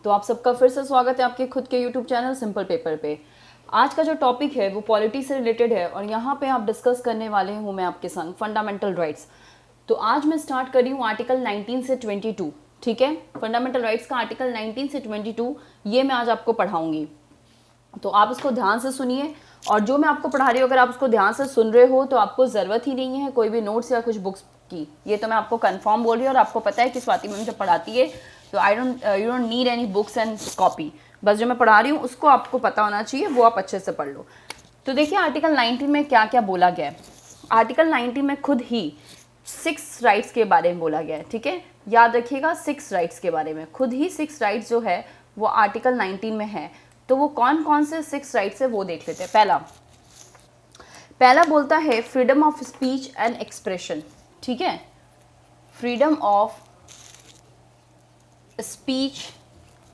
तो आप सबका फिर से स्वागत है आपके खुद के यूट्यूब चैनल सिंपल पेपर पे। आज का जो टॉपिक है वो पॉलिटी से रिलेटेड है और यहाँ पे आप डिस्कस करने वाले हूँ मैं आपके संग फंडामेंटल राइट्स। तो आज मैं स्टार्ट कर रही हूँ आर्टिकल 19 से 22, ठीक है। फंडामेंटल राइट्स का आर्टिकल 19 से 22 ये मैं आज आपको पढ़ाऊँगी, तो आप इसको ध्यान से सुनिए। और जो मैं आपको पढ़ा रही हूँ अगर आप उसको ध्यान से सुन रहे हो तो आपको ज़रूरत ही नहीं है कोई भी नोट्स या कुछ बुक्स की, ये तो मैं आपको कंफर्म बोल रही हूँ। और आपको पता है कि स्वाति मैम जब पढ़ाती है तो you don't need any books and copy, बस जो मैं पढ़ा रही हूँ उसको आपको पता होना चाहिए, वो आप अच्छे से पढ़ लो। तो देखिए आर्टिकल 19 में क्या क्या बोला गया है। आर्टिकल 19 में खुद ही 6 राइट्स के बारे में बोला गया है, ठीक है। याद रखिएगा 6 राइट्स के बारे में, खुद ही 6 राइट्स जो है वो आर्टिकल 19 में है। तो वो कौन कौन से 6 राइट्स है वो देख लेते हैं। पहला बोलता है freedom of speech and expression, ठीक है। Freedom of speech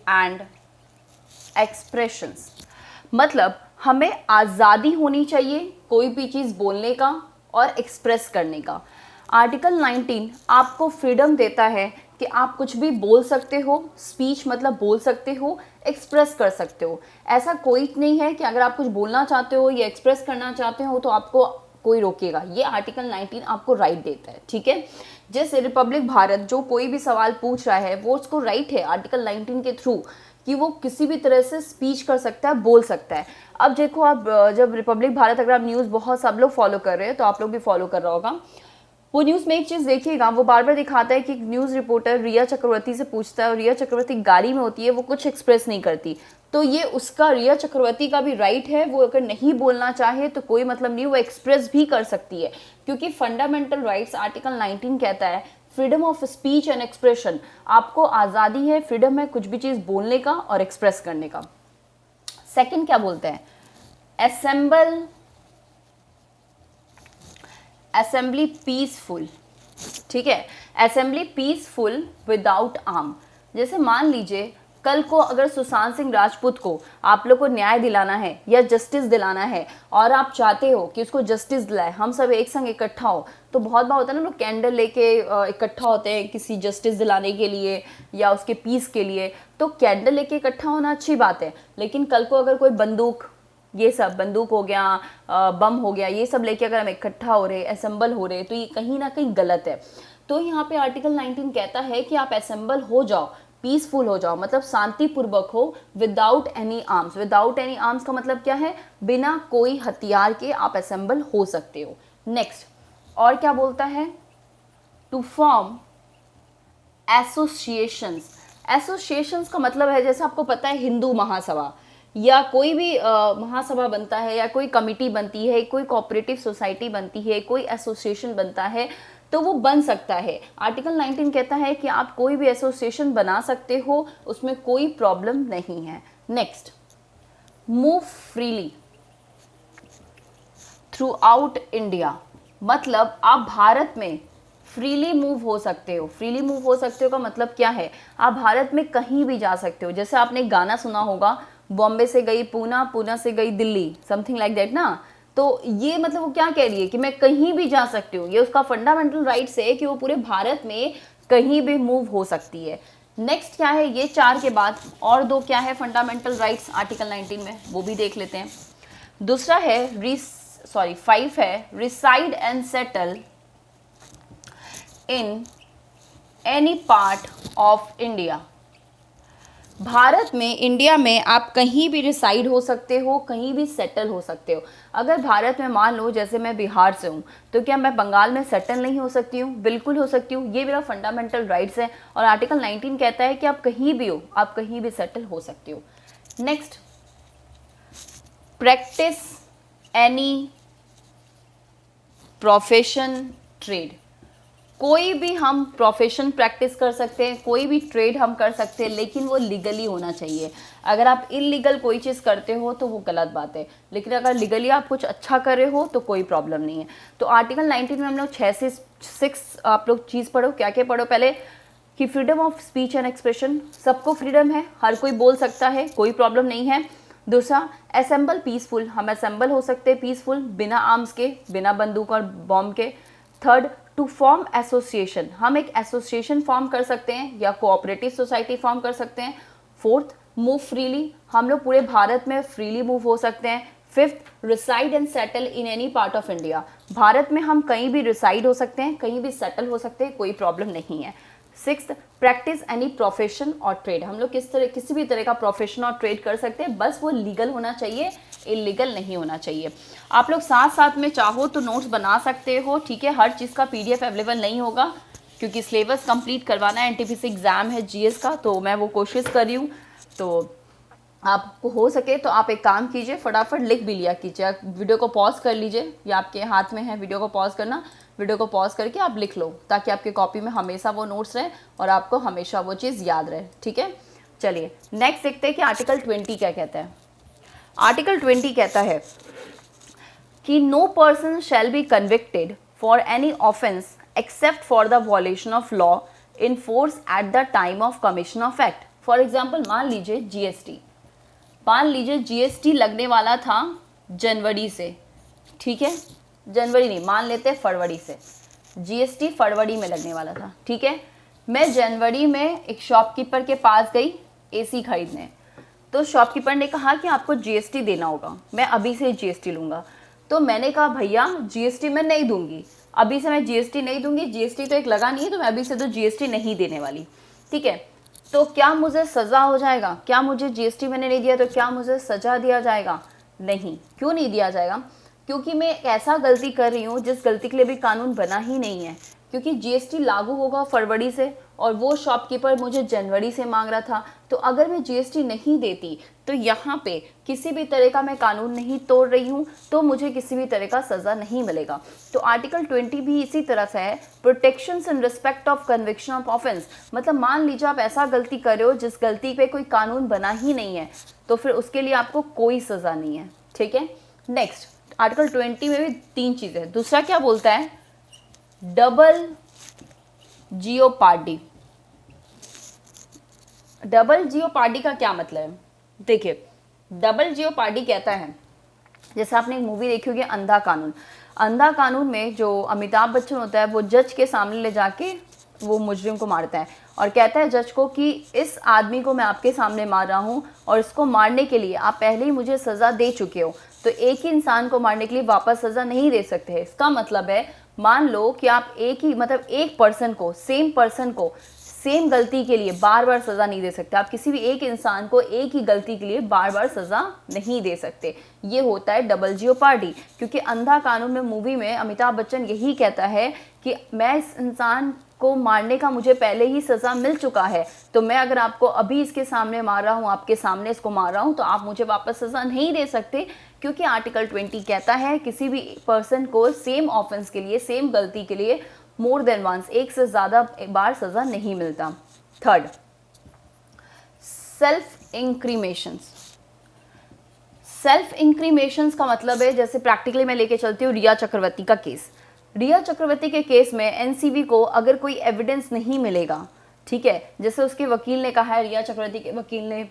and expressions मतलब हमें आज़ादी होनी चाहिए कोई भी चीज़ बोलने का और एक्सप्रेस करने का। आर्टिकल 19 आपको फ्रीडम देता है कि आप कुछ भी बोल सकते हो, स्पीच मतलब बोल सकते हो, एक्सप्रेस कर सकते हो। ऐसा कोई नहीं है कि अगर आप कुछ बोलना चाहते हो या एक्सप्रेस करना चाहते हो तो आपको कोई रोकेगा। ये आर्टिकल 19 आपको राइट देता है, ठीक है। जैसे रिपब्लिक भारत जो कोई भी सवाल पूछ रहा है वो उसको राइट है आर्टिकल 19 के थ्रू कि वो किसी भी तरह से स्पीच कर सकता है, बोल सकता है। अब देखो आप जब रिपब्लिक भारत अगर आप न्यूज़ बहुत सब लोग फॉलो कर रहे हैं तो आप लोग भी फॉलो कर रहा होगा, वो न्यूज़ में एक चीज़ देखिएगा, वो बार बार दिखाता है कि न्यूज़ रिपोर्टर रिया चक्रवर्ती से पूछता है और रिया चक्रवर्ती गाड़ी में होती है, वो कुछ एक्सप्रेस नहीं करती। तो ये उसका रिया चक्रवर्ती का भी राइट है, वो अगर नहीं बोलना चाहे तो कोई मतलब नहीं, वो एक्सप्रेस भी कर सकती है। क्योंकि फंडामेंटल राइट्स आर्टिकल 19 कहता है freedom of speech and expression, आपको आज़ादी है, फ्रीडम है कुछ भी चीज़ बोलने का और एक्सप्रेस करने का। सेकंड क्या बोलते हैं, असेंबली पीसफुल, ठीक है। Assembly peaceful without arm. जैसे मान लीजिए कल को अगर सुशांत सिंह राजपूत को आप लोग को न्याय दिलाना है या जस्टिस दिलाना है और आप चाहते हो कि उसको जस्टिस दिलाए, हम सब एक संग इकट्ठा हो, तो बहुत बार होता है ना लोग कैंडल लेके इकट्ठा होते हैं किसी जस्टिस दिलाने के लिए या उसके पीस के लिए। तो कैंडल लेके इकट्ठा होना अच्छी बात है, लेकिन कल को अगर कोई बंदूक, ये सब बंदूक हो गया, बम हो गया, ये सब लेके अगर हम इकट्ठा हो रहे, असेंबल हो रहे, तो ये कहीं ना कहीं गलत है। तो यहाँ पे आर्टिकल 19 कहता है कि आप असेंबल हो जाओ, पीसफुल हो जाओ, मतलब शांतिपूर्वक हो, without any arms. Without any arms का मतलब क्या है, बिना कोई हथियार के आप असेंबल हो सकते हो। नेक्स्ट और क्या बोलता है, टू फॉर्म एसोसिएशंस। एसोसिएशंस का मतलब है जैसे आपको पता है हिंदू महासभा या कोई भी महासभा बनता है या कोई कमिटी बनती है, कोई कोऑपरेटिव सोसाइटी बनती है, कोई एसोसिएशन बनता है, तो वो बन सकता है। आर्टिकल 19 कहता है कि आप कोई भी एसोसिएशन बना सकते हो, उसमें कोई प्रॉब्लम नहीं है। Next, move freely through out India, मतलब आप भारत में फ्रीली मूव हो सकते हो। फ्रीली मूव हो सकते हो का मतलब क्या है, आप भारत में कहीं भी जा सकते हो। जैसे आपने गाना सुना होगा, बॉम्बे से गई पूना, पूना से गई दिल्ली, समथिंग लाइक दैट ना। तो ये मतलब वो क्या कह रही है कि मैं कहीं भी जा सकती हूँ, ये उसका फंडामेंटल राइट्स है कि वो पूरे भारत में कहीं भी मूव हो सकती है। नेक्स्ट क्या है, ये 4 के बाद और 2 क्या है फंडामेंटल राइट्स आर्टिकल 19 में, वो भी देख लेते हैं। दूसरा है 5 है reside and settle in any part of India. Bharat में, इंडिया में आप कहीं भी रिसाइड हो सकते हो, कहीं भी सेटल हो सकते हो। अगर भारत में मान लो जैसे मैं बिहार से हूँ, तो क्या मैं बंगाल में सेटल नहीं हो सकती हूँ? बिल्कुल हो सकती हूँ, ये मेरा फंडामेंटल राइट्स है। और आर्टिकल 19 कहता है कि आप कहीं भी हो, आप कहीं भी सेटल हो सकते हो। Next, practice any profession trade. कोई भी हम प्रोफेशन प्रैक्टिस कर सकते हैं, कोई भी ट्रेड हम कर सकते हैं, लेकिन वो लीगली होना चाहिए। अगर आप इलीगल कोई चीज़ करते हो तो वो गलत बात है, लेकिन अगर लीगली आप कुछ अच्छा कर रहे हो तो कोई प्रॉब्लम नहीं है। तो आर्टिकल 19 में हम लोग 6 से 6 आप लोग चीज़ पढ़ो। क्या क्या पढ़ो, पहले कि freedom of speech and expression, सबको फ्रीडम है, हर कोई बोल सकता है, कोई प्रॉब्लम नहीं है। दूसरा, असेंबल पीसफुल, हम असेंबल हो सकते हैं पीसफुल, बिना आर्म्स के, बिना बंदूक और बॉम्ब के। थर्ड, टू फॉर्म एसोसिएशन, हम एक एसोसिएशन फॉर्म कर सकते हैं या कोऑपरेटिव सोसाइटी फॉर्म कर सकते हैं। फोर्थ, मूव फ्रीली, हम लोग पूरे भारत में फ्रीली मूव हो सकते हैं। Fifth, reside and settle in any part of India, Bharat में हम कहीं भी रिसाइड हो सकते हैं, कहीं भी सेटल हो सकते हैं, कोई प्रॉब्लम नहीं है। सिक्स्थ, प्रैक्टिस एनी प्रोफेशन और ट्रेड, हम लोग किसी भी तरह का प्रोफेशन और ट्रेड कर सकते हैं, बस वो लीगल होना चाहिए, इलीगल नहीं होना चाहिए। आप लोग साथ साथ में चाहो तो नोट्स बना सकते हो, ठीक है। हर चीज़ का PDF अवेलेबल नहीं होगा क्योंकि सिलेबस कंप्लीट करवाना है, NTPC एग्ज़ाम है GS का, तो मैं वो कोशिश कर रही हूँ। तो आपको हो सके तो आप एक काम कीजिए, फटाफट लिख भी लिया कीजिए, वीडियो को पॉज कर लीजिए, या आपके हाथ में है वीडियो को पॉज करना, वीडियो को पॉज करके आप लिख लो, ताकि आपकी कॉपी में हमेशा वो नोट्स रहे और आपको हमेशा वो चीज़ याद रहे, ठीक है। चलिए नेक्स्ट देखते हैं कि आर्टिकल 20 क्या कहता है। आर्टिकल 20 कहता है कि no person shall be convicted for any offence except for the violation of law in force at the time of commission of act. For example मान लीजिए GST लगने वाला था जनवरी से, ठीक है, जनवरी नहीं, मान लेते फरवरी से, GST फरवरी में लगने वाला था, ठीक है। मैं जनवरी में एक शॉपकीपर के पास गई AC खरीदने, तो शॉपकीपर ने कहा कि आपको GST देना होगा, मैं अभी से GST लूँगा। तो मैंने कहा भैया GST मैं नहीं दूंगी, अभी से मैं GST नहीं दूंगी, GST तो एक लगा नहीं है, तो मैं अभी से तो GST नहीं देने वाली, ठीक है। तो क्या मुझे सज़ा हो जाएगा? क्या मुझे GST मैंने नहीं दिया तो क्या मुझे सज़ा दिया जाएगा? नहीं। क्यों नहीं दिया जाएगा? क्योंकि मैं ऐसा गलती कर रही हूँ जिस गलती के लिए भी कानून बना ही नहीं है, क्योंकि GST लागू होगा फरवरी से और वो शॉपकीपर मुझे जनवरी से मांग रहा था। तो अगर मैं GST नहीं देती तो यहाँ पे किसी भी तरह का मैं कानून नहीं तोड़ रही हूँ, तो मुझे किसी भी तरह का सज़ा नहीं मिलेगा। तो आर्टिकल 20 भी इसी तरह से है, protections in respect of conviction of offence. मतलब मान लीजिए आप ऐसा गलती कर रहे हो जिस गलती पे कोई कानून बना ही नहीं है, तो फिर उसके लिए आपको कोई सज़ा नहीं है, ठीक है। नेक्स्ट, आर्टिकल 20 में भी 3 चीज़ें। दूसरा क्या बोलता है? Double jeopardy. डबल जियोपार्डी का क्या मतलब है? देखिए, डबल जियोपार्डी कहता है, जैसे आपने एक मूवी देखी होगी अंधा कानून। अंधा कानून में जो अमिताभ बच्चन होता है वो जज के सामने ले जाके वो मुजरिम को मारता है और कहता है जज को कि इस आदमी को मैं आपके सामने मार रहा हूँ और इसको मारने के लिए आप पहले ही मुझे सज़ा दे चुके हो, तो एक ही इंसान को मारने के लिए वापस सज़ा नहीं दे सकते हैं। इसका मतलब है, मान लो कि आप एक पर्सन को, सेम पर्सन को सेम गलती के लिए बार बार सज़ा नहीं दे सकते। आप किसी भी एक इंसान को एक ही गलती के लिए बार बार सज़ा नहीं दे सकते। ये होता है डबल जियोपार्डी। क्योंकि अंधा कानून में, मूवी में अमिताभ बच्चन यही कहता है कि मैं इस इंसान को मारने का मुझे पहले ही सज़ा मिल चुका है, तो मैं अगर आपको अभी इसके सामने मार रहा हूँ, आपके सामने इसको मार रहा हूँ, तो आप मुझे वापस सज़ा नहीं दे सकते। क्योंकि आर्टिकल 20 कहता है किसी भी पर्सन को सेम ऑफेंस के लिए, सेम गलती के लिए मोर देन वंस, एक से ज़्यादा बार सज़ा नहीं मिलता। Third, self incriminations. Self incriminations का मतलब है, जैसे प्रैक्टिकली मैं लेके चलती हूँ रिया चक्रवर्ती का केस। रिया चक्रवर्ती के केस में एनसीबी को अगर कोई एविडेंस नहीं मिलेगा, ठीक है, जैसे उसके वकील ने कहा है, रिया चक्रवर्ती के वकील ने,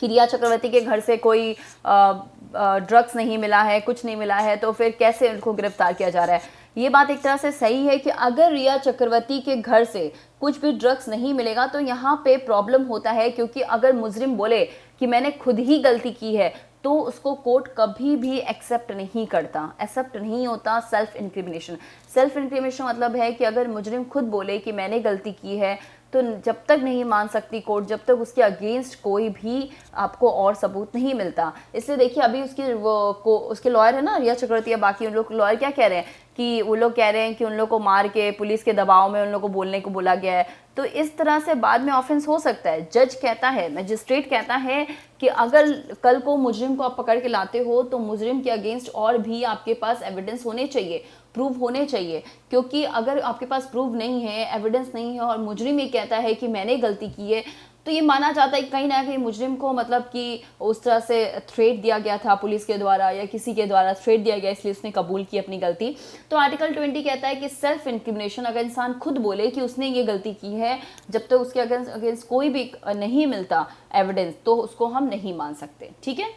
कि रिया चक्रवर्ती के घर से कोई ड्रग्स नहीं मिला है, कुछ नहीं मिला है, तो फिर कैसे उनको गिरफ्तार किया जा रहा है। ये बात एक तरह से सही है कि अगर रिया चक्रवर्ती के घर से कुछ भी ड्रग्स नहीं मिलेगा तो यहाँ पे प्रॉब्लम होता है, क्योंकि अगर मुजरिम बोले कि मैंने खुद ही गलती की है तो उसको कोर्ट कभी भी एक्सेप्ट नहीं करता, एक्सेप्ट नहीं होता सेल्फ इंक्रिमिनेशन। सेल्फ इंक्रिमिनेशन मतलब है कि अगर मुजरिम खुद बोले कि मैंने गलती की है, तो जब तक नहीं मान सकती कोर्ट, जब तक उसके अगेंस्ट कोई भी आपको और सबूत नहीं मिलता। इसलिए देखिए, अभी उसके लॉयर है ना रिया चक्रवर्ती, या बाकी उन लोग लॉयर क्या कह रहे हैं कि वो लोग कह रहे हैं कि उन लोग को मार के पुलिस के दबाव में उन लोग को बोलने को बोला गया है। तो इस तरह से बाद में ऑफेंस हो सकता है। जज कहता है, मजिस्ट्रेट कहता है कि अगर कल को मुजरिम को आप पकड़ के लाते हो तो मुजरिम के अगेंस्ट और भी आपके पास एविडेंस होने चाहिए, प्रूफ होने चाहिए। क्योंकि अगर आपके पास प्रूफ नहीं है, एविडेंस नहीं है, और मुजरिम ये कहता है कि मैंने गलती की है, तो ये माना जाता है कि कहीं ना कहीं मुजरिम को मतलब कि उस तरह से थ्रेट दिया गया था पुलिस के द्वारा या किसी के द्वारा थ्रेट दिया गया, इसलिए उसने कबूल की अपनी गलती। तो आर्टिकल 20 कहता है कि सेल्फ इंक्रिमिनेशन, अगर इंसान खुद बोले कि उसने ये गलती की है, जब तक उसके अगेंस्ट कोई भी नहीं मिलता एविडेंस, तो उसको हम नहीं मान सकते, ठीक है।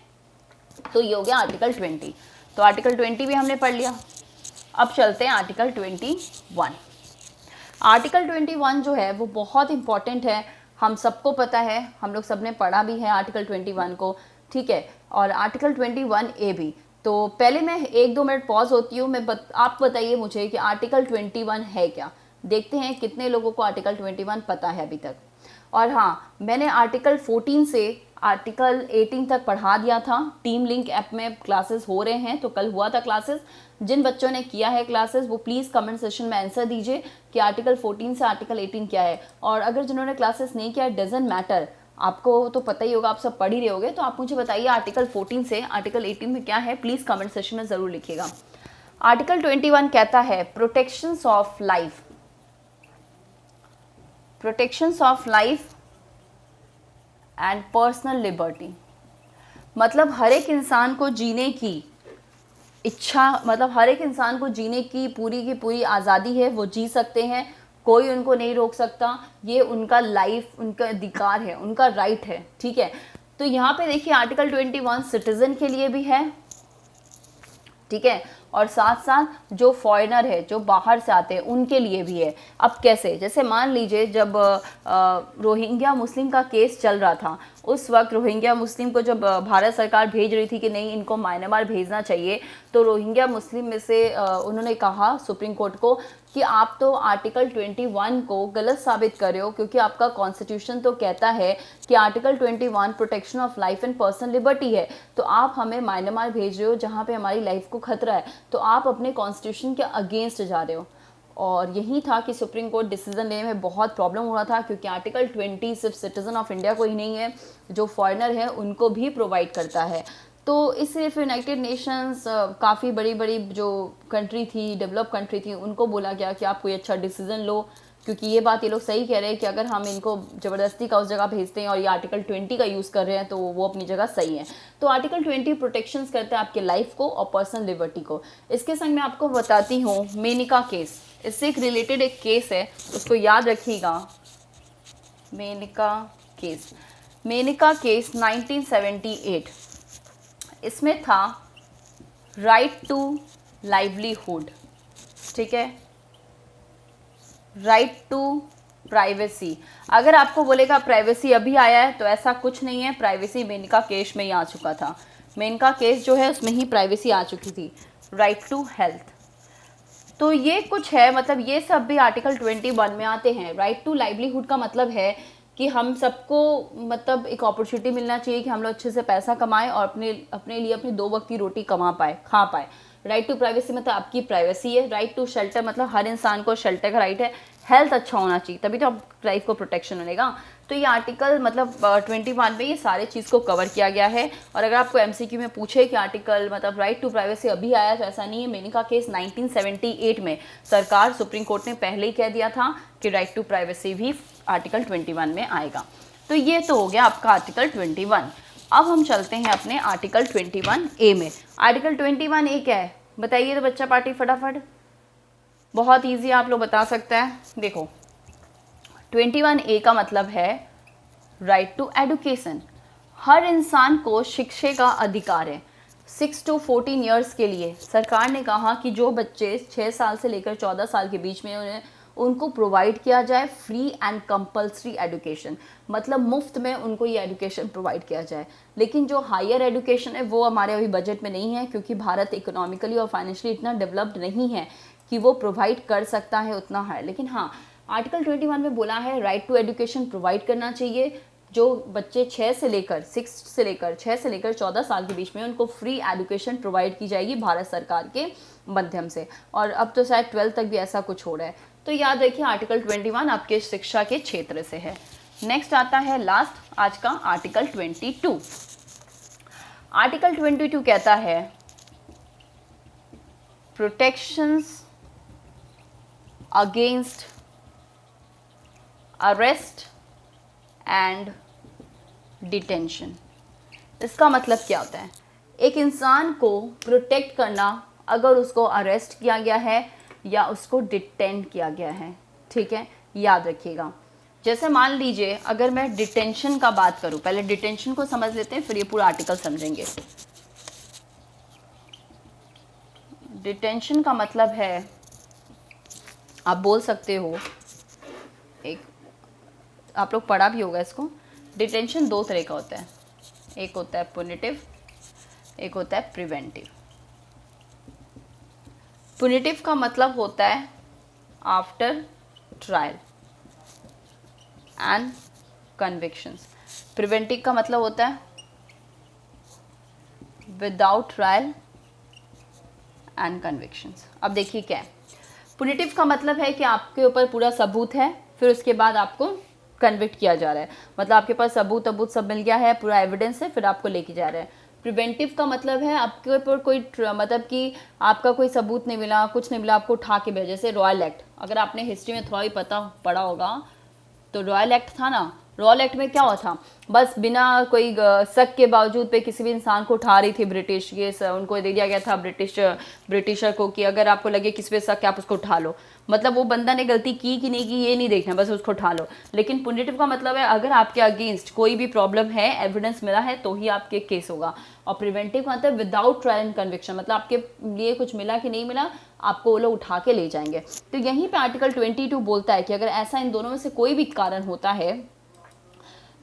तो ये हो गया आर्टिकल 20। तो आर्टिकल 20 भी हमने पढ़ लिया। अब चलते हैं आर्टिकल 21। आर्टिकल 21 जो है वो बहुत इंपॉर्टेंट है हम सबको पता है, हम लोग सब ने पढ़ा भी है आर्टिकल 21 को, ठीक है, और आर्टिकल 21A भी। तो पहले मैं 1-2 मिनट पॉज होती हूँ, आप बताइए मुझे कि आर्टिकल 21 है क्या। देखते हैं कितने लोगों को आर्टिकल 21 पता है अभी तक। और हाँ, मैंने आर्टिकल 14 से आर्टिकल 18 तक पढ़ा दिया था। टीम लिंक ऐप में क्लासेस हो रहे हैं, तो कल हुआ था क्लासेस। जिन बच्चों ने किया है क्लासेस वो प्लीज़ कमेंट सेशन में आंसर दीजिए कि आर्टिकल 14 से आर्टिकल 18 क्या है। और अगर जिन्होंने क्लासेस नहीं किया, डजेंट मैटर, आपको तो पता ही होगा, आप सब पढ़ ही रहे होगे, तो आप मुझे बताइए आर्टिकल 14 से आर्टिकल 18 में क्या है, प्लीज़ कमेंट सेशन में ज़रूर लिखिएगा। आर्टिकल 21 कहता है protections of life, protections of life and personal liberty. मतलब हर एक इंसान को जीने की इच्छा, मतलब हर एक इंसान को जीने की पूरी आज़ादी है, वो जी सकते हैं, कोई उनको नहीं रोक सकता। ये उनका लाइफ, उनका अधिकार है, उनका राइट है, ठीक है। तो यहाँ पे देखिए आर्टिकल 21 सिटीजन के लिए भी है, ठीक है, और साथ साथ जो फॉरेनर है, जो बाहर से आते हैं, उनके लिए भी है। अब कैसे, जैसे मान लीजिए जब रोहिंग्या मुस्लिम का केस चल रहा था, उस वक्त रोहिंग्या मुस्लिम को जब भारत सरकार भेज रही थी कि नहीं इनको म्यांमार भेजना चाहिए, तो रोहिंग्या मुस्लिम में से उन्होंने कहा सुप्रीम कोर्ट को कि आप तो आर्टिकल 21 को गलत साबित कर रहे हो, क्योंकि आपका कॉन्स्टिट्यूशन तो कहता है कि article 21 protection of life and personal liberty है, तो आप हमें म्यांमार भेज रहे हो जहाँ पे हमारी लाइफ को खतरा है, तो आप अपने कॉन्स्टिट्यूशन के अगेंस्ट जा रहे हो। और यही था कि सुप्रीम कोर्ट डिसीजन लेने में बहुत प्रॉब्लम हो रहा था, क्योंकि आर्टिकल 20 सिर्फ सिटीजन ऑफ इंडिया को ही नहीं है, जो फॉरेनर है उनको भी प्रोवाइड करता है। तो इससे फिर यूनाइटेड नेशंस काफ़ी बड़ी जो कंट्री थी, डेवलप कंट्री थी, उनको बोला गया कि आप कोई अच्छा डिसीजन लो, क्योंकि ये बात ये लोग सही कह रहे हैं कि अगर हम इनको ज़बरदस्ती का उस जगह भेजते हैं और ये आर्टिकल 20 का यूज़ कर रहे हैं, तो वो अपनी जगह सही है। तो आर्टिकल 20 प्रोटेक्शंस करते हैं आपके लाइफ को और पर्सनल लिबर्टी को। इसके संग मैं आपको बताती हूँ मेनिका केस, इससे एक रिलेटेड एक केस है, उसको याद रखिएगा। मेनिका केस, मेनिका केस 1978, इसमें था राइट टू लाइवलीहुड, ठीक है, राइट टू प्राइवेसी। अगर आपको बोलेगा प्राइवेसी अभी आया है, तो ऐसा कुछ नहीं है, प्राइवेसी मेनका केस में ही आ चुका था। मेनका केस जो है उसमें ही प्राइवेसी आ चुकी थी। राइट टू हेल्थ, तो ये कुछ है, मतलब ये सब भी आर्टिकल 21 में आते हैं। राइट टू लाइवलीहुड का मतलब है कि हम सबको मतलब एक अपॉर्चुनिटी मिलना चाहिए कि हम लोग अच्छे से पैसा कमाएं और अपने लिए अपनी 2 वक्त की रोटी कमा पाए, खा पाए। राइट टू प्राइवेसी मतलब आपकी प्राइवेसी है। राइट टू शेल्टर मतलब हर इंसान को शेल्टर का राइट है। हेल्थ अच्छा होना चाहिए, तभी तो आप लाइफ को प्रोटेक्शन मिलेगा। तो ये आर्टिकल मतलब 21 में ये सारे चीज़ को कवर किया गया है। और अगर आपको एमसीक्यू में पूछे कि आर्टिकल मतलब राइट टू प्राइवेसी अभी आया, तो ऐसा नहीं है। मेनिका केस 1978 में सरकार, सुप्रीम कोर्ट ने पहले ही कह दिया था कि राइट टू प्राइवेसी भी आर्टिकल 21 में आएगा। तो ये तो हो गया आपका आर्टिकल 21। अब हम चलते हैं अपने आर्टिकल 21A में। आर्टिकल 21A क्या है बताइए तो बच्चा पार्टी फटाफट, बहुत ईजी आप लोग बता सकते हैं। देखो 21A का मतलब है राइट टू एडुकेशन। हर इंसान को शिक्षा का अधिकार है। 6 to 14 ईयर्स के लिए सरकार ने कहा कि जो बच्चे 6 साल से लेकर 14 साल के बीच में उनको प्रोवाइड किया जाए फ्री एंड कंपल्सरी एजुकेशन, मतलब मुफ्त में उनको ये एजुकेशन प्रोवाइड किया जाए। लेकिन जो हायर एजुकेशन है वो हमारे अभी बजट में नहीं है, क्योंकि भारत इकोनॉमिकली और फाइनेंशियली इतना डेवलप्ड नहीं है कि वो प्रोवाइड कर सकता है उतना है। लेकिन हाँ, आर्टिकल 21 में बोला है राइट टू एजुकेशन प्रोवाइड करना चाहिए। जो बच्चे 6 से लेकर 14 साल के बीच में उनको फ्री एजुकेशन प्रोवाइड की जाएगी भारत सरकार के माध्यम से। और अब तो शायद 12 तक भी ऐसा कुछ हो रहा है। तो याद रखिए आर्टिकल 21 आपके शिक्षा के क्षेत्र से है। नेक्स्ट आता है लास्ट आज का आर्टिकल 22। आर्टिकल 22 कहता है protections against arrest and detention. इसका मतलब क्या होता है? एक इंसान को प्रोटेक्ट करना अगर उसको अरेस्ट किया गया है या उसको डिटेन किया गया है, ठीक है, याद रखिएगा। जैसे मान लीजिए अगर मैं डिटेंशन का बात करूं, पहले डिटेंशन को समझ लेते हैं फिर ये पूरा आर्टिकल समझेंगे। डिटेंशन का मतलब है, आप बोल सकते हो, एक आप लोग पढ़ा भी होगा इसको। डिटेंशन दो तरह का होता है, एक होता है पुनिटिव, एक होता है प्रिवेंटिव। पुनिटिव का मतलब होता है after trial and convictions. Preventive का मतलब होता है विदाउट ट्रायल एंड कन्विक्शंस। अब देखिए क्या है, पुनिटिव का मतलब है कि आपके ऊपर पूरा सबूत है, फिर उसके बाद आपको कन्विक्ट किया जा रहा है, मतलब आपके पास सबूत सब मिल गया है, पूरा एविडेंस है, फिर आपको लेके जा रहा है। प्रिवेंटिव का मतलब है आपके ऊपर कोई मतलब कि आपका कोई सबूत नहीं मिला, कुछ नहीं मिला, आपको उठा के भेजा। जैसे रॉयल एक्ट, अगर आपने हिस्ट्री में थोड़ा भी पढ़ा होगा तो रॉयल एक्ट था ना, रॉयल एक्ट में क्या हुआ था, बस बिना कोई शक के बावजूद पे किसी भी इंसान को उठा रही थी ब्रिटिश, ये उनको दे दिया गया था ब्रिटिशर को कि अगर आपको लगे किसी पे शक, आप उसको उठा लो। मतलब वो बंदा ने गलती की कि नहीं की ये नहीं देखना, बस उसको उठा लो। लेकिन पुनिटिव का मतलब है अगर आपके अगेंस्ट कोई भी प्रॉब्लम है, एविडेंस मिला है, तो ही आपके केस होगा। और प्रिवेंटिव का मतलब विदाउट ट्रायल एंड कन्विक्शन, मतलब आपके लिए कुछ मिला कि नहीं मिला, आपको वो लोग उठा के ले जाएंगे। तो यहीं पे आर्टिकल 22 बोलता है कि अगर ऐसा इन दोनों में से कोई भी कारण होता है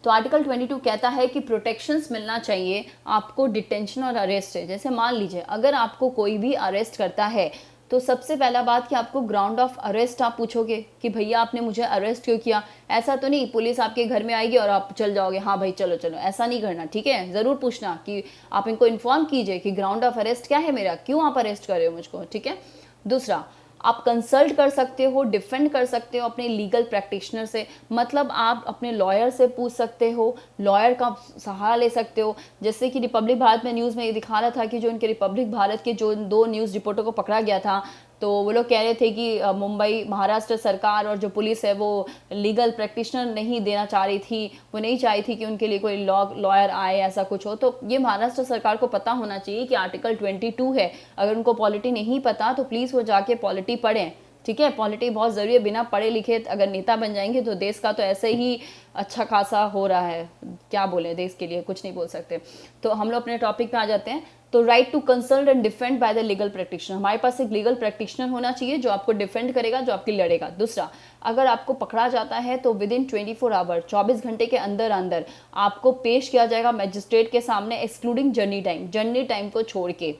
तो आर्टिकल 22 कहता है कि प्रोटेक्शंस मिलना चाहिए आपको डिटेंशन और अरेस्ट से। जैसे मान लीजिए अगर आपको कोई भी अरेस्ट करता है तो सबसे पहला बात कि आपको ग्राउंड ऑफ अरेस्ट आप पूछोगे कि भैया आपने मुझे अरेस्ट क्यों किया। ऐसा तो नहीं पुलिस आपके घर में आएगी और आप चल जाओगे, हाँ भाई चलो चलो, ऐसा नहीं करना, ठीक है। ज़रूर पूछना कि आप इनको इन्फॉर्म कीजिए कि ग्राउंड ऑफ अरेस्ट क्या है मेरा, क्यों आप अरेस्ट कर रहे हो मुझको, ठीक है। दूसरा, आप कंसल्ट कर सकते हो, डिफेंड कर सकते हो अपने लीगल प्रैक्टिशनर से, मतलब आप अपने लॉयर से पूछ सकते हो, लॉयर का सहारा ले सकते हो। जैसे कि रिपब्लिक भारत में न्यूज़ में ये दिखा रहा था कि जो इनके रिपब्लिक भारत के जो 2 न्यूज़ रिपोर्टर को पकड़ा गया था, तो वो लोग कह रहे थे कि मुंबई महाराष्ट्र सरकार और जो पुलिस है वो लीगल प्रैक्टिशनर नहीं देना चाह रही थी, वो नहीं चाही थी कि उनके लिए कोई लॉयर आए, ऐसा कुछ हो। तो ये महाराष्ट्र सरकार को पता होना चाहिए कि आर्टिकल 22 है। अगर उनको पॉलिटी नहीं पता तो प्लीज़ वो जाके पॉलिटी पढ़ें, ठीक है। पॉलिटी बहुत ज़रूरी है, बिना पढ़े लिखे अगर नेता बन जाएंगे तो देश का तो ऐसे ही अच्छा खासा हो रहा है, क्या बोले, देश के लिए कुछ नहीं बोल सकते। तो हम लोग अपने टॉपिक पे आ जाते हैं। तो right to consult and defend by the legal practitioner, हमारे पास एक लीगल प्रैक्टिशनर होना चाहिए जो आपको डिफेंड करेगा, जो आपकी लड़ेगा। दूसरा, अगर आपको पकड़ा जाता है तो विद इन 24 आवर, 24 घंटे के अंदर अंदर आपको पेश किया जाएगा मजिस्ट्रेट के सामने, एक्सक्लूडिंग जर्नी टाइम को छोड़ के,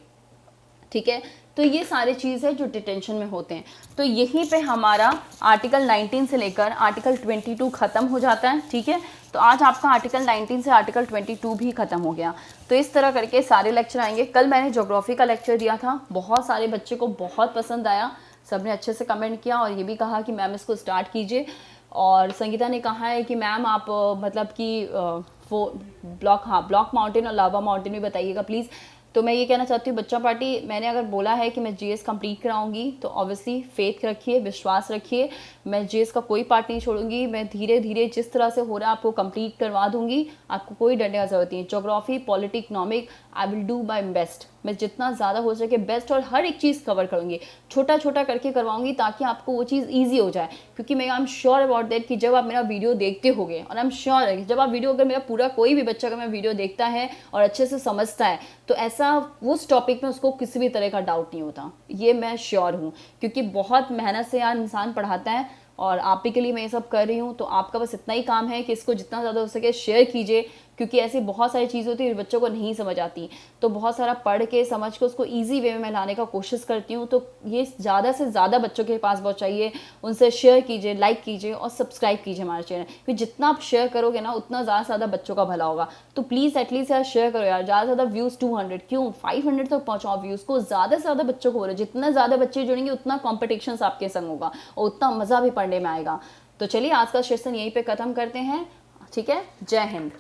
ठीक है। तो ये सारी चीज़ है जो डिटेंशन में होते हैं। तो यहीं पे हमारा आर्टिकल 19 से लेकर आर्टिकल 22 ख़त्म हो जाता है, ठीक है। तो आज आपका आर्टिकल 19 से आर्टिकल 22 भी ख़त्म हो गया। तो इस तरह करके सारे लेक्चर आएंगे। कल मैंने ज्योग्राफी का लेक्चर दिया था, बहुत सारे बच्चे को बहुत पसंद आया, सबने अच्छे से कमेंट किया और ये भी कहा कि मैम इसको स्टार्ट कीजिए। और संगीता ने कहा है कि मैम आप मतलब कि वो ब्लॉक माउंटेन और लावा माउंटेन भी बताइएगा प्लीज़। तो मैं ये कहना चाहती हूँ, बच्चा पार्टी मैंने अगर बोला है कि मैं जीएस कंप्लीट कराऊंगी तो ऑब्वियसली फेथ रखिए, विश्वास रखिए, मैं जीएस का कोई पार्ट नहीं छोड़ूंगी। मैं धीरे धीरे जिस तरह से हो रहा है आपको कंप्लीट करवा दूंगी, आपको कोई डरने की जरूरत नहीं। Geography, polity, economic, I will do my best, मैं जितना ज़्यादा हो सके बेस्ट और हर एक चीज़ कवर करूँगी, छोटा छोटा करके करवाऊंगी ताकि आपको वो चीज़ ईजी हो जाए। क्योंकि मैं I am sure about that कि जब आप मेरा वीडियो देखते होगे, और आई एम श्योर है कि जब आप वीडियो, अगर मेरा पूरा कोई भी बच्चा अगर मेरा वीडियो देखता है और अच्छे से समझता है तो ऐसा उस टॉपिक में उसको किसी भी तरह का डाउट नहीं होता, ये मैं श्योर हूँ। क्योंकि बहुत मेहनत से यार इंसान पढ़ाता है और आप ही के लिए मैं ये सब कर रही हूँ। तो आपका बस इतना ही काम है कि इसको जितना ज़्यादा हो सके शेयर कीजिए, क्योंकि ऐसी बहुत सारी चीज़ होती है बच्चों को नहीं समझ आती, तो बहुत सारा पढ़ के समझ के उसको ईजी वे में मैं लाने का कोशिश करती हूँ। तो ये ज़्यादा से ज़्यादा बच्चों के पास पहुँचाइए, उनसे शेयर कीजिए, लाइक कीजिए और सब्सक्राइब कीजिए हमारे चैनल, क्योंकि जितना आप शेयर करोगे ना उतना ज़्यादा से ज़्यादा बच्चों का भला होगा। तो प्लीज़ एटलीस्ट यार शेयर करो यार, ज़्यादा से ज़्यादा व्यूज़ 200 क्यों 500 तक पहुँचाओ व्यूज़ को, ज़्यादा से ज़्यादा बच्चों को बोलो। जितना ज़्यादा बच्चे जुड़ेंगे उतना कॉम्पिटिशन आपके संग होगा और उतना मज़ा भी पढ़ने में आएगा। तो चलिए आज का सेशन यहीं पे ख़त्म करते हैं, ठीक है। जय हिंद।